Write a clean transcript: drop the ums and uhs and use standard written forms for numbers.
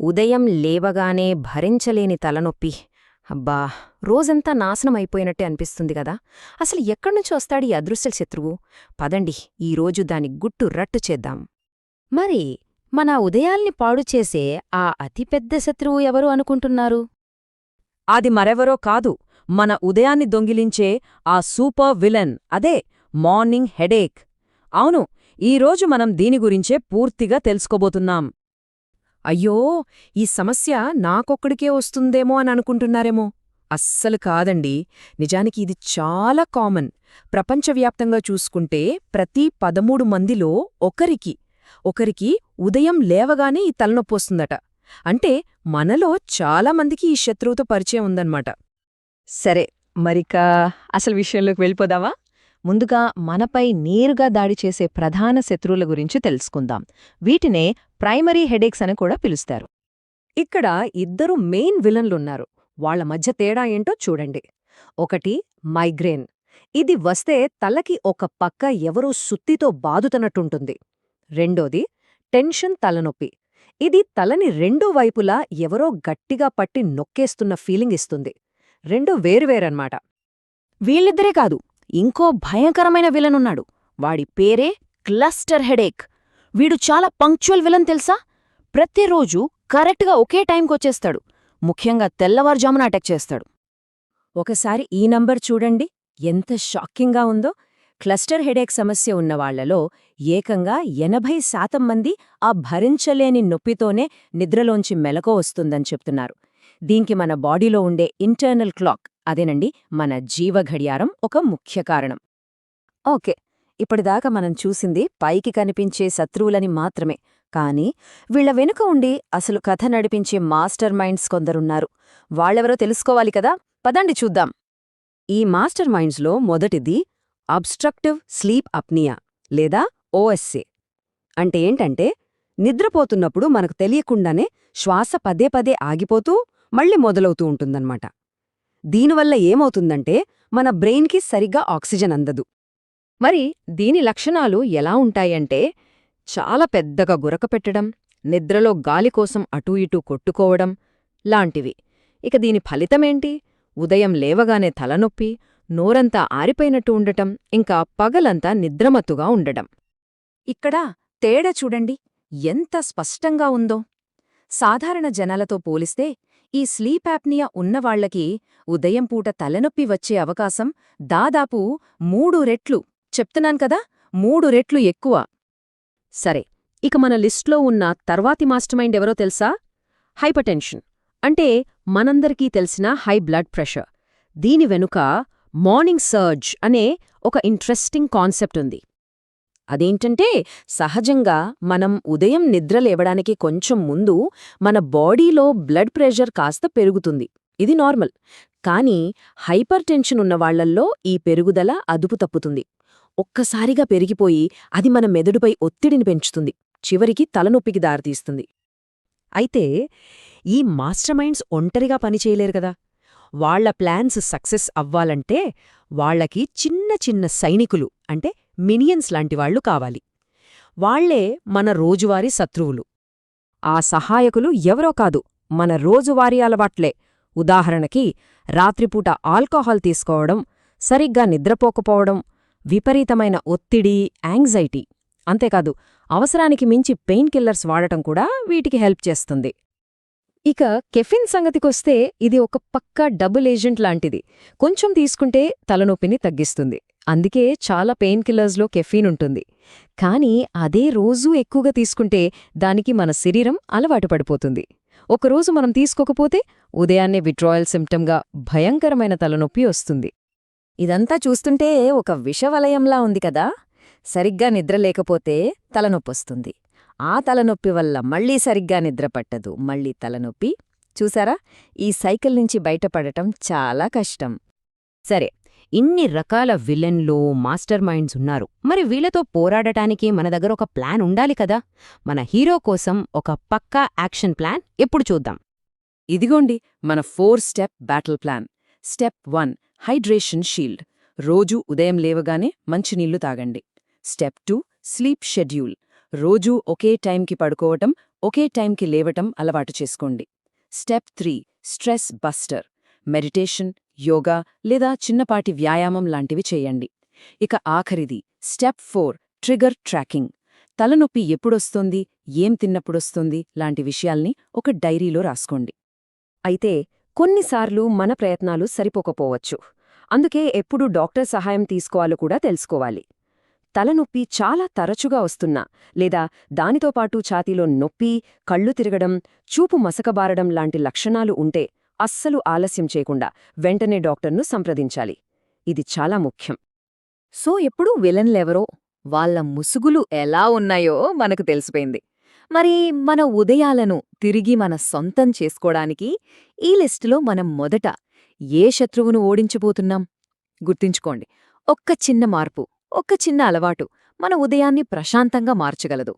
ఉదయం లేవగానే భరించలేని తలనొప్పి. అబ్బా, రోజంతా నాశనమైపోయినట్టే అనిపిస్తుంది గదా. అసలు ఎక్కడ్నుంచి వస్తాడీ అదృశ్య శత్రువు? పదండి, ఈరోజు దాని గుట్టు రట్టు చేద్దాం. మరి మన ఉదయాల్ని పాడుచేసే ఆ అతిపెద్ద శత్రువు ఎవరు అనుకుంటున్నారు? అది మరెవరో కాదు, మన ఉదయాన్ని దొంగిలించే ఆ సూపర్ విలన్, అదే మార్నింగ్ హెడేక్. అవును, ఈరోజు మనం దీని గురించే పూర్తిగా తెలుసుకోబోతున్నాం. అయ్యో, ఈ సమస్య నాకొక్కడికే వస్తుందేమో అని అనుకుంటున్నారేమో. అస్సలు కాదండి. నిజానికి ఇది చాలా కామన్. ప్రపంచవ్యాప్తంగా చూసుకుంటే ప్రతి 13 మందిలో ఒకరికి ఉదయం లేవగానే ఈ తలనొప్పొస్తుందట. అంటే మనలో చాలామందికి ఈ శత్రువుతో పరిచయం ఉందన్నమాట. సరే, మరిక అసలు విషయంలోకి వెళ్ళిపోదావా? ముందుగా మనపై నేరుగా దాడి చేసే ప్రధాన శత్రువుల గురించి తెలుసుకుందాం. వీటినే ప్రైమరీ హెడేక్స్ అని కూడా పిలుస్తారు. ఇక్కడ ఇద్దరు మెయిన్ విలన్లున్నారు. వాళ్ల మధ్య తేడా ఏంటో చూడండి. ఒకటి మైగ్రేన్. ఇది వస్తే తలకి ఒక పక్క ఎవరో సుత్తితో బాదుతున్నట్టుంటుంది. రెండోది టెన్షన్ తలనొప్పి. ఇది తలని రెండో వైపులా ఎవరో గట్టిగా పట్టి నొక్కేస్తున్న ఫీలింగ్ ఇస్తుంది. రెండు వేరువేరన్నమాట. వీళ్ళిద్దరే కాదు, ఇంకో భయంకరమైన విలనున్నాడు. వాడి పేరే క్లస్టర్ హెడేక్. వీడు చాలా పంక్చువల్ విలన్ తెలుసా. ప్రతిరోజూ కరెక్ట్గా ఒకే టైంకొచ్చేస్తాడు. ముఖ్యంగా తెల్లవారుజామున అటాక్ చేస్తాడు. ఒకసారి ఈ నంబర్ చూడండి, ఎంత షాకింగ్గా ఉందో. క్లస్టర్ హెడేక్ సమస్య ఉన్నవాళ్లలో ఏకంగా 80% మంది ఆ భరించలేని నొప్పితోనే నిద్రలోంచి మెలకువ వస్తుందని చెప్తున్నారు. దీనికి మన బాడీలో ఉండే ఇంటర్నల్ క్లాక్, అదేనండి మన జీవఘడియారం, ఒక ముఖ్య కారణం. ఓకే, ఇప్పటిదాకా మనం చూసింది పైకి కనిపించే శత్రువులని మాత్రమే. కానీ వీళ్ల వెనుక ఉండి అసలు కథ నడిపించే మాస్టర్ మైండ్స్ కొందరున్నారు. వాళ్ళెవరో తెలుసుకోవాలి కదా. పదండి చూద్దాం. ఈ మాస్టర్ మైండ్స్లో మొదటిది అబ్స్ట్రక్టివ్ స్లీప్ అప్నియా లేదా ఓఎస్ఏ. అంటే ఏంటంటే, నిద్రపోతున్నప్పుడు మనకు తెలియకుండానే శ్వాస పదే పదే ఆగిపోతూ మళ్ళీ మొదలవుతూ ఉంటుందన్నమాట. దీనివల్ల ఏమవుతుందంటే మన బ్రెయిన్కి సరిగ్గా ఆక్సిజన్ అందదు. మరి దీని లక్షణాలు ఎలా ఉంటాయంటే, చాలా పెద్దగా గురకపెట్టడం, నిద్రలో గాలి కోసం అటూ ఇటూ కొట్టుకోవడం లాంటివి. ఇక దీని ఫలితమేంటి? ఉదయం లేవగానే తలనొప్పి, నోరంతా ఆరిపోయినట్టు ఉండటం, ఇంకా పగలంతా నిద్రమత్తుగా ఉండడం. ఇక్కడ తేడా చూడండి ఎంత స్పష్టంగా ఉందో. సాధారణ జనాలతో పోలిస్తే ఈ స్లీప్ యాప్నియా ఉన్నవాళ్లకి ఉదయం పూట తలనొప్పి వచ్చే అవకాశం దాదాపు 3 రెట్లు, చెప్తున్నాను కదా, 3 రెట్లు ఎక్కువ. సరే, ఇక మన లిస్ట్లో ఉన్న తర్వాతి మాస్టర్మైండ్ ఎవరో తెలుసా? హైపర్టెన్షన్. అంటే మనందరికీ తెలిసిన హై బ్లడ్ ప్రెషర్. దీని వెనుక మార్నింగ్ సర్జ్ అనే ఒక ఇంట్రెస్టింగ్ కాన్సెప్ట్ ఉంది. అదేంటంటే, సహజంగా మనం ఉదయం నిద్రలేవడానికి కొంచెం ముందు మన బాడీలో బ్లడ్ ప్రెషర్ కాస్త పెరుగుతుంది. ఇది నార్మల్. కానీ హైపర్ టెన్షన్ ఉన్నవాళ్లల్లో ఈ పెరుగుదల అదుపు తప్పుతుంది. ఒక్కసారిగా పెరిగిపోయి అది మన మెదడుపై ఒత్తిడిని పెంచుతుంది. చివరికి తలనొప్పికి దారితీస్తుంది. అయితే ఈ మాస్టర్ మైండ్స్ ఒంటరిగా పనిచేయలేరు కదా. వాళ్ల ప్లాన్స్ సక్సెస్ అవ్వాలంటే వాళ్లకి చిన్న చిన్న సైనికులు, అంటే మినియన్స్ లాంటివాళ్లు కావాలి. వాళ్లే మన రోజువారీ శత్రువులు. ఆ సహాయకులు ఎవరో కాదు, మన రోజువారీ అలవాట్లే. ఉదాహరణకి రాత్రిపూట ఆల్కహాల్ తీసుకోవడం, సరిగ్గా నిద్రపోకపోవడం, విపరీతమైన ఒత్తిడి, యాంగ్జైటీ. అంతేకాదు, అవసరానికి మించి పెయిన్ కిల్లర్స్ వాడటం కూడా వీటికి హెల్ప్ చేస్తుంది. ఇక కెఫిన్ సంగతికొస్తే ఇది ఒక పక్కా డబుల్ ఏజెంట్ లాంటిది. కొంచెం తీసుకుంటే తలనొప్పిని తగ్గిస్తుంది. అందుకే చాలా పెయిన్ కిల్లర్స్లో కెఫీన్ ఉంటుంది. కానీ అదే రోజూ ఎక్కువగా తీసుకుంటే దానికి మన శరీరం అలవాటు పడిపోతుంది. ఒకరోజు మనం తీసుకోకపోతే ఉదయాన్నే విత్డ్రాయల్ సిమ్టమ్గా భయంకరమైన తలనొప్పి వస్తుంది. ఇదంతా చూస్తుంటే ఒక విషవలయంలా ఉంది కదా. సరిగ్గా నిద్రలేకపోతే తలనొప్పొస్తుంది. ఆ తలనొప్పి వల్ల మళ్లీ సరిగ్గా నిద్రపట్టదు, మళ్లీ తలనొప్పి. చూసారా, ఈ సైకిల్ నుంచి బయటపడటం చాలా కష్టం. సరే, ఇన్ని రకాల విలన్లు, మాస్టర్ మైండ్స్ ఉన్నారు. మరి వీళ్లతో పోరాడటానికి మన దగ్గర ఒక ప్లాన్ ఉండాలి కదా. మన హీరో కోసం ఒక పక్కా యాక్షన్ ప్లాన్ ఎప్పుడు చూద్దాం. ఇదిగోండి మన 4 step battle plan. Step 1 hydration shield. రోజూ ఉదయం లేవగానే మంచినీళ్లు తాగండి. Step 2 sleep schedule. రోజూ ఒకే టైంకి పడుకోవటం, ఒకే టైంకి లేవటం అలవాటు చేసుకోండి. Step 3 stress buster. Meditation, yoga లేదా చిన్నపాటి వ్యాయామం లాంటివి చేయండి. ఇక ఆఖరిది స్టెప్ 4 ట్రిగర్ ట్రాకింగ్. తలనొప్పి ఎప్పుడొస్తోంది, ఏం తిన్నప్పుడొస్తోంది లాంటి విషయాల్ని ఒక డైరీలో రాసుకోండి. అయితే కొన్నిసార్లు మన ప్రయత్నాలు సరిపోకపోవచ్చు. అందుకే ఎప్పుడు డాక్టర్ సహాయం తీసుకోవాలో కూడా తెలుసుకోవాలి. తలనొప్పి చాలా తరచుగా వస్తున్నా లేదా దానితో పాటు ఛాతీలో నొప్పి, కళ్ళు తిరగడం, చూపు మసకబారడం లాంటి లక్షణాలు ఉంటే అస్సలు ఆలస్యం చేయకుండా వెంటనే డాక్టర్ను సంప్రదించాలి. ఇది చాలా ముఖ్యం. సో ఎప్పుడు విలన్లెవరో, వాళ్ళ ముసుగులు ఎలా ఉన్నాయో మనకు తెలిసిపోయింది. మరి మన ఉదయాలను తిరిగి మన సొంతం చేసుకోడానికి ఈ లిస్టులో మనం మొదట ఏ శత్రువును ఓడించబోతున్నాం? గుర్తుంచుకోండి, ఒక్క చిన్న మార్పు, ఒక్క చిన్న అలవాటు మన ఉదయాన్ని ప్రశాంతంగా మార్చగలదు.